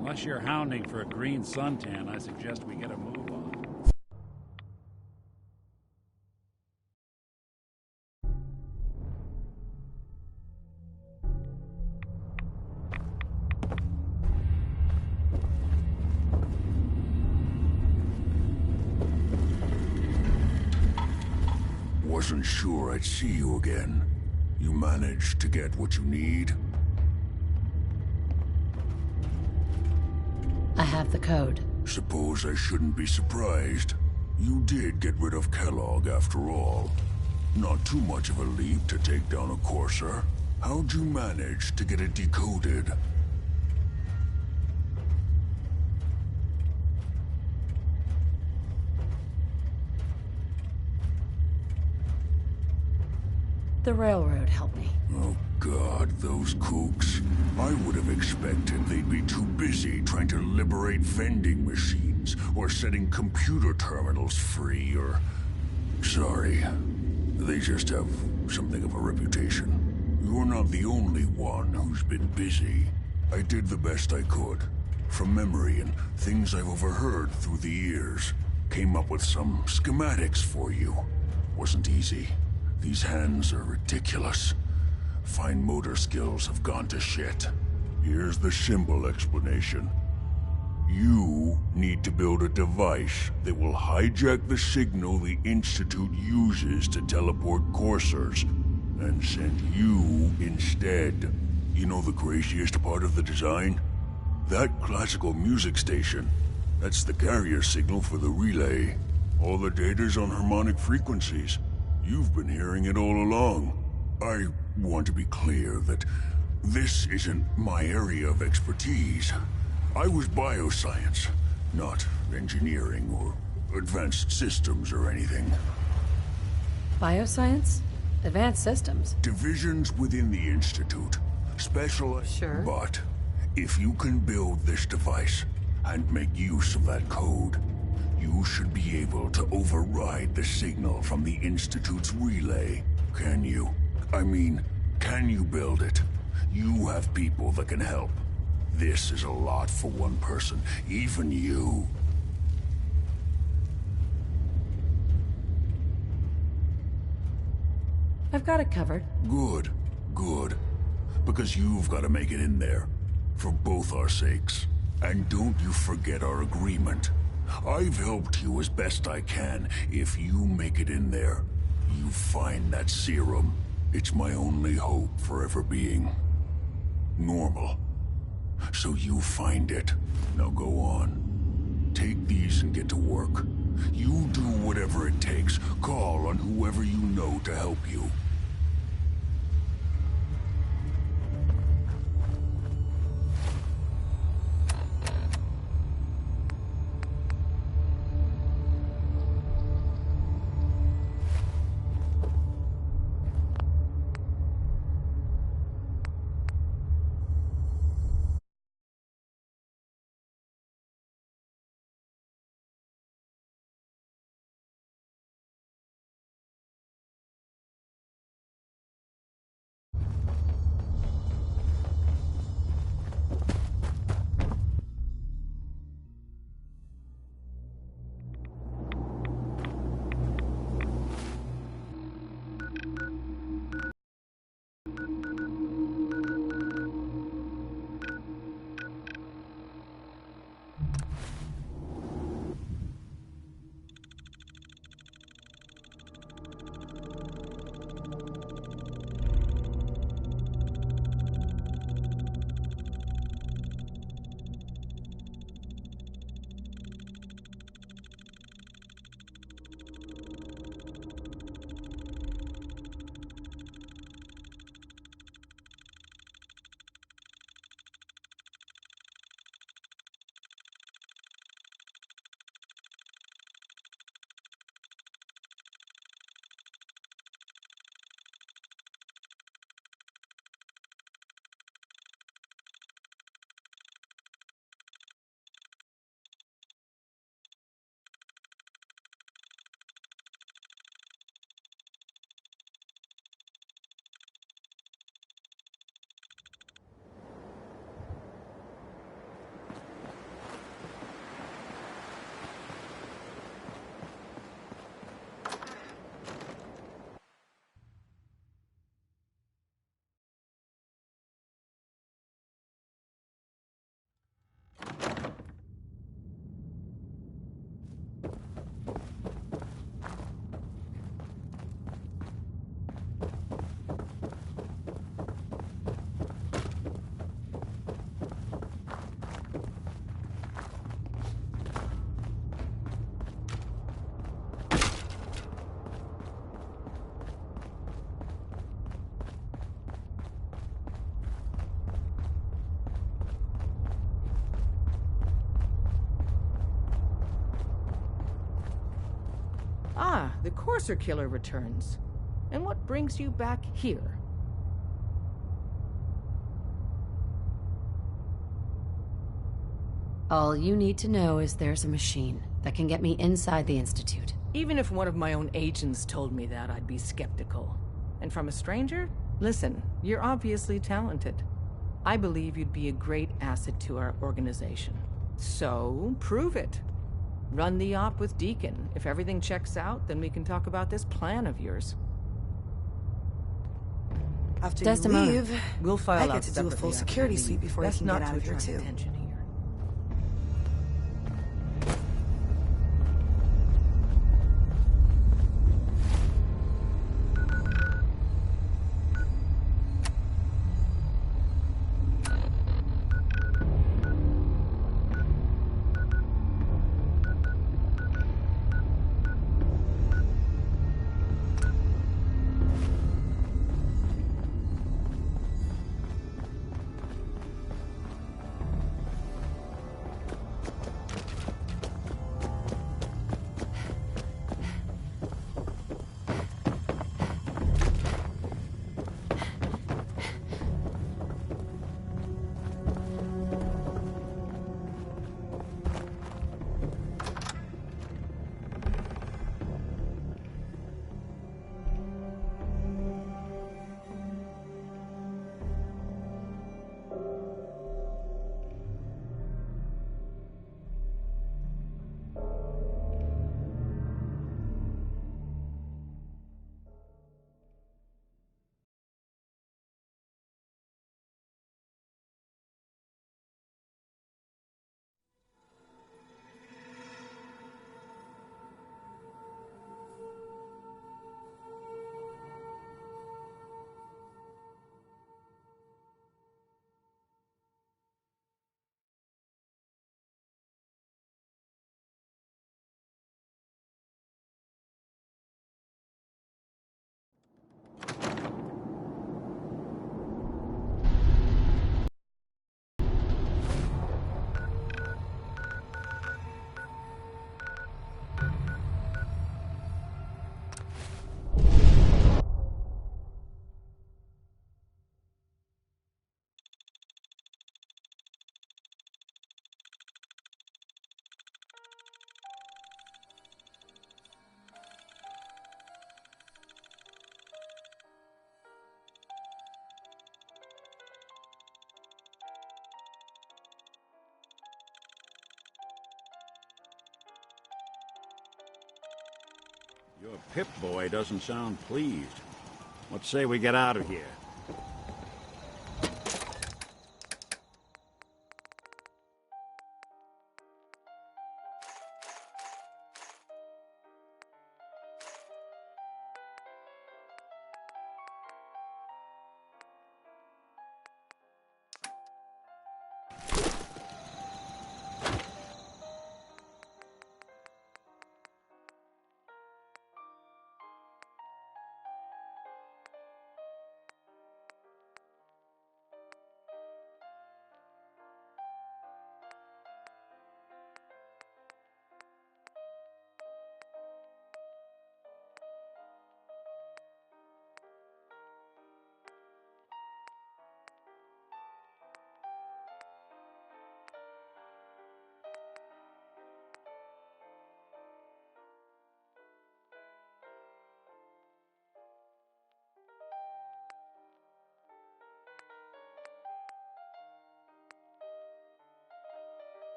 Unless you're hounding for a green suntan, I suggest we get a move on. Wasn't sure I'd see you again. You managed to get what you need? I have the code. Suppose I shouldn't be surprised. You did get rid of Kellogg after all. Not too much of a leap to take down a courser. How'd you manage to get it decoded? The railroad helped me. Oh God, those kooks. I would have expected they'd be too busy trying to liberate vending machines, or setting computer terminals free, or... Sorry. They just have something of a reputation. You're not the only one who's been busy. I did the best I could. From memory and things I've overheard through the years. Came up with some schematics for you. Wasn't easy. These hands are ridiculous. Fine motor skills have gone to shit. Here's the simple explanation. You need to build a device that will hijack the signal the Institute uses to teleport coursers, and send you instead. You know the craziest part of the design? That classical music station. That's the carrier signal for the relay. All the data's on harmonic frequencies. You've been hearing it all along. I want to be clear that this isn't my area of expertise. I was bioscience, not engineering or advanced systems or anything. Bioscience? Advanced systems? Divisions within the Institute. Specialized. Sure. But if you can build this device and make use of that code, you should be able to override the signal from the Institute's relay. Can you? I mean, can you build it? You have people that can help. This is a lot for one person, even you. I've got it covered. Good, good. Because you've got to make it in there. For both our sakes. And don't you forget our agreement. I've helped you as best I can. If you make it in there, you find that serum. It's my only hope for ever being normal. So you find it. Now go on. Take these and get to work. You do whatever it takes. Call on whoever you know to help you. Ah, the Courser Killer returns. And what brings you back here? All you need to know is there's a machine that can get me inside the Institute. Even if one of my own agents told me that, I'd be skeptical. And from a stranger? Listen, you're obviously talented. I believe you'd be a great asset to our organization. So, prove it. Run the op with Deacon. If everything checks out, then we can talk about this plan of yours. After Desdemona. you leave, We'll file I out get to do a separately full after security you leave. sweep before I Best can not get out to of here attract too. attention here. Your Pip-Boy doesn't sound pleased. Let's say we get out of here.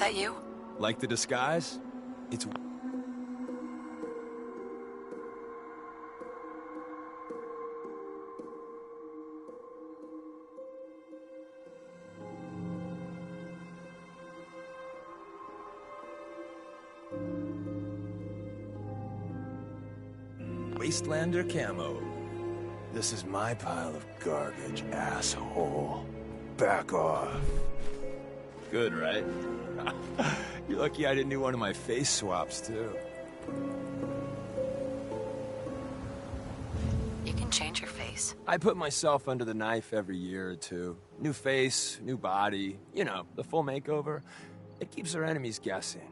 that you? Like the disguise? It's... Wastelander camo. This is my pile of garbage, asshole. Back off. Good, right? You're lucky I didn't do one of my face swaps, too. You can change your face. I put myself under the knife every year or two. New face, new body, you know, the full makeover. It keeps our enemies guessing.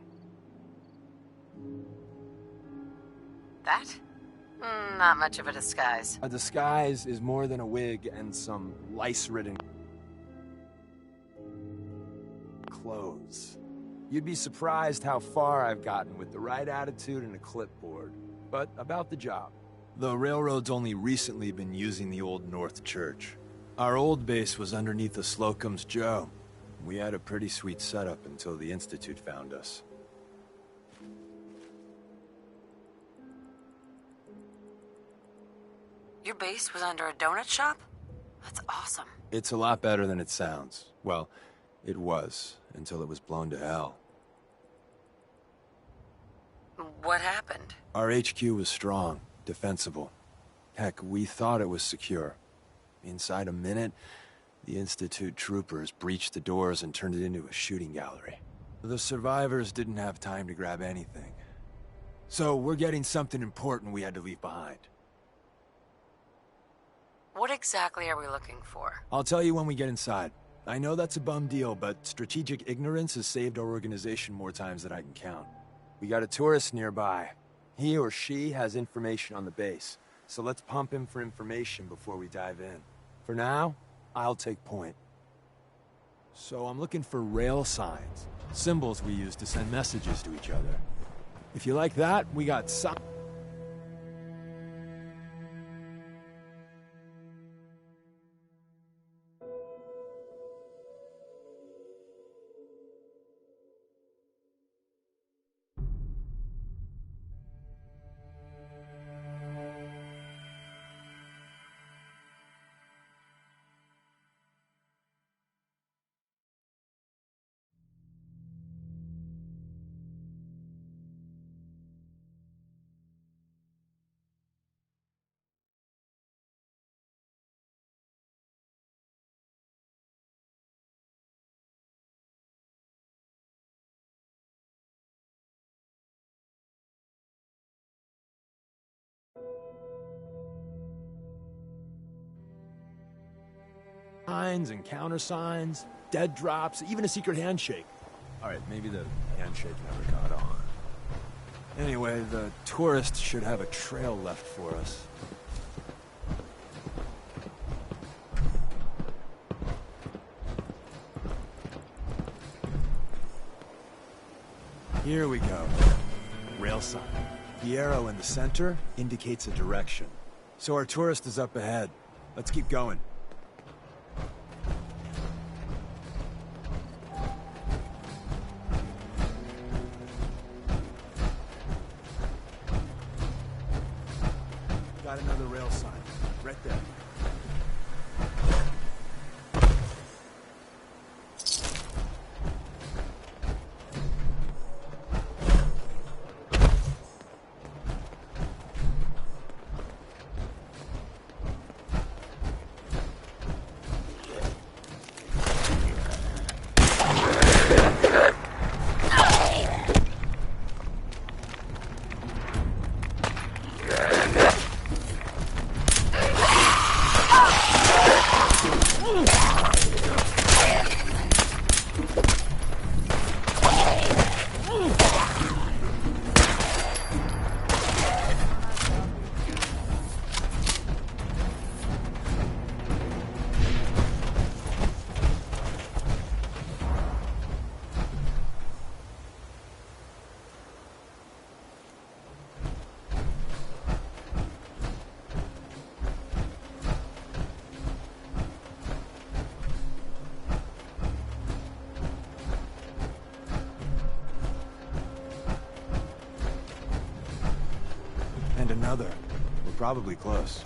That? Not much of a disguise. A disguise is more than a wig and some lice-ridden clothes. You'd be surprised how far I've gotten with the right attitude and a clipboard. But about the job. The railroad's only recently been using the Old North Church. Our old base was underneath the Slocum's Joe. We had a pretty sweet setup until the Institute found us. Your base was under a donut shop? That's awesome. It's a lot better than it sounds. Well, it was, until it was blown to hell. What happened? Our HQ was strong, defensible. Heck, we thought it was secure. Inside a minute, the Institute troopers breached the doors and turned it into a shooting gallery. The survivors didn't have time to grab anything. So we're getting something important we had to leave behind. What exactly are we looking for? I'll tell you when we get inside. I know that's a bum deal, but strategic ignorance has saved our organization more times than I can count. We got a tourist nearby. He or she has information on the base, so let's pump him for information before we dive in. For now, I'll take point. So I'm looking for rail signs, symbols we use to send messages to each other. If you like that, we got some... signs and countersigns, dead drops, even a secret handshake. Alright, maybe the handshake never got on. Anyway, the tourists should have a trail left for us. Here we go. Rail sign. The arrow in the center indicates a direction. So our tourist is up ahead. Let's keep going. Got another rail sign. Right there. another. We're probably close.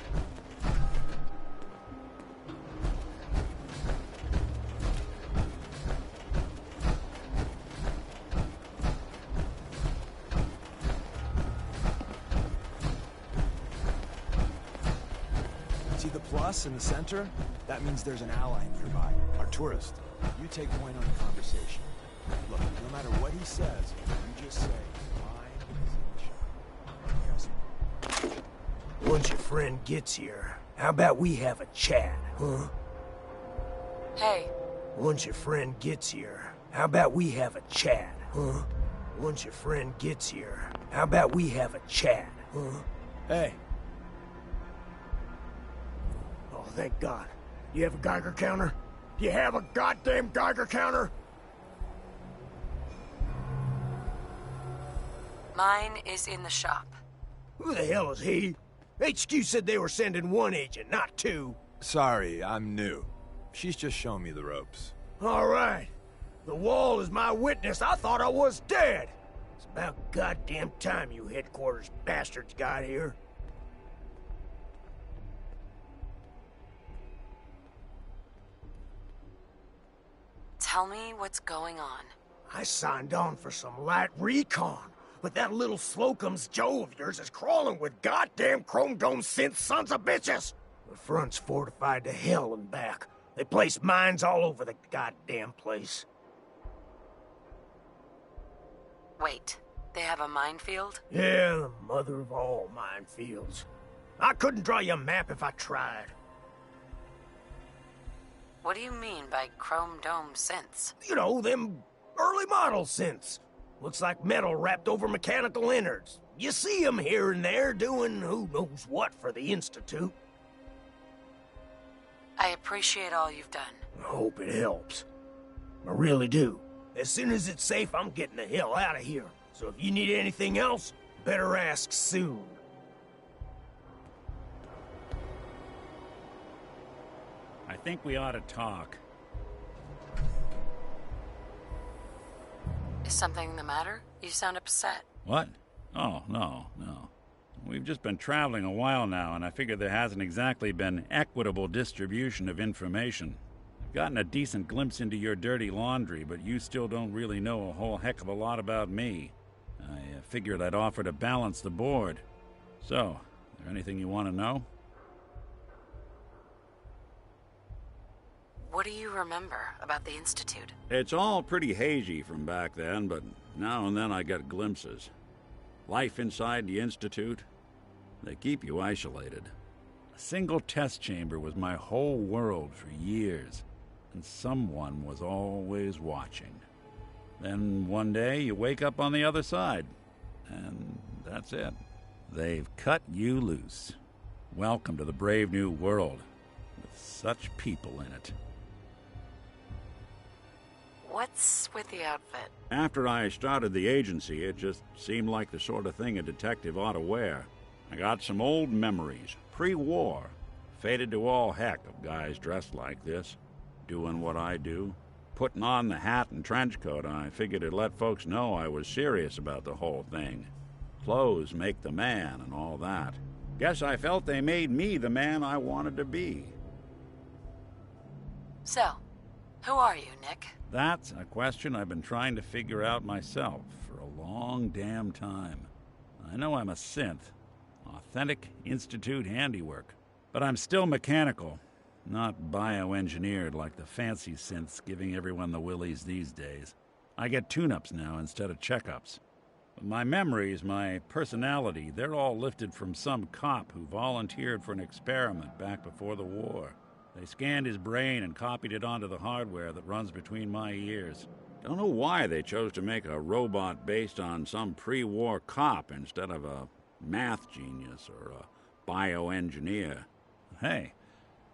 See the plus in the center? That means there's an ally nearby, our tourist. You take point on the conversation. Look, no matter what he says, you just say, mine is in the shop. Once your friend gets here, how about we have a chat, huh? Hey. Once your friend gets here, how about we have a chat, huh? Once your friend gets here, how about we have a chat, huh? Hey. Oh, thank God. You have a Geiger counter? You have a goddamn Geiger counter? Mine is in the shop. Who the hell is he? HQ said they were sending one agent, not two. Sorry, I'm new. She's just showing me the ropes. All right. The wall is my witness. I thought I was dead. It's about goddamn time you headquarters bastards got here. Tell me what's going on. I signed on for some light recon, but that little Slocum's Joe of yours is crawling with goddamn chrome dome synth sons of bitches. The front's fortified to hell and back. They place mines all over the goddamn place. Wait, they have a minefield? Yeah, the mother of all minefields. I couldn't draw you a map if I tried. What do you mean by chrome dome synths? You know, them early model synths. Looks like metal wrapped over mechanical innards. You see them here and there doing who knows what for the Institute. I appreciate all you've done. I hope it helps. I really do. As soon as it's safe, I'm getting the hell out of here. So if you need anything else, better ask soon. I think we ought to talk. Is something the matter? You sound upset. What? Oh, no. We've just been traveling a while now, and I figure there hasn't exactly been equitable distribution of information. I've gotten a decent glimpse into your dirty laundry, but you still don't really know a whole heck of a lot about me. I figured I'd offer to balance the board. So, is there anything you want to know? What do you remember about the Institute? It's all pretty hazy from back then, but now and then I get glimpses. Life inside the Institute, they keep you isolated. A single test chamber was my whole world for years, and someone was always watching. Then one day you wake up on the other side, and that's it. They've cut you loose. Welcome to the brave new world, with such people in it. What's with the outfit? After I started the agency, it just seemed like the sort of thing a detective ought to wear. I got some old memories, pre-war. Faded to all heck of guys dressed like this, doing what I do. Putting on the hat and trench coat, I figured it'd let folks know I was serious about the whole thing. Clothes make the man and all that. Guess I felt they made me the man I wanted to be. So, who are you, Nick? That's a question I've been trying to figure out myself for a long damn time. I know I'm a synth, authentic Institute handiwork, but I'm still mechanical, not bioengineered like the fancy synths giving everyone the willies these days. I get tune-ups now instead of checkups. But my memories, my personality, they're all lifted from some cop who volunteered for an experiment back before the war. They scanned his brain and copied it onto the hardware that runs between my ears. Don't know why they chose to make a robot based on some pre-war cop instead of a math genius or a bioengineer. Hey,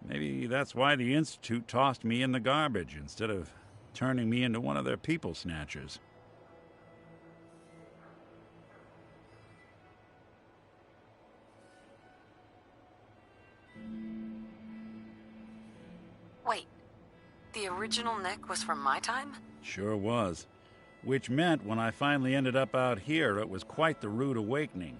maybe that's why the Institute tossed me in the garbage instead of turning me into one of their people snatchers. Wait, the original Nick was from my time? Sure was. Which meant when I finally ended up out here, it was quite the rude awakening.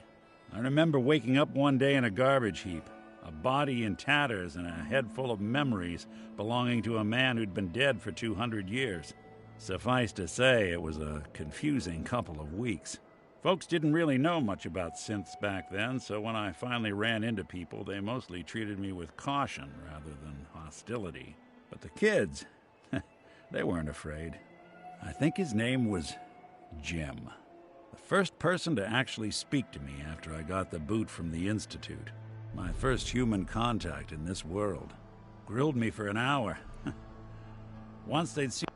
I remember waking up one day in a garbage heap, a body in tatters and a head full of memories belonging to a man who'd been dead for 200 years. Suffice to say, it was a confusing couple of weeks. Folks didn't really know much about synths back then, so when I finally ran into people, they mostly treated me with caution rather than hostility. But the kids, they weren't afraid. I think his name was Jim. The first person to actually speak to me after I got the boot from the Institute. My first human contact in this world. Grilled me for an hour. Once they'd seen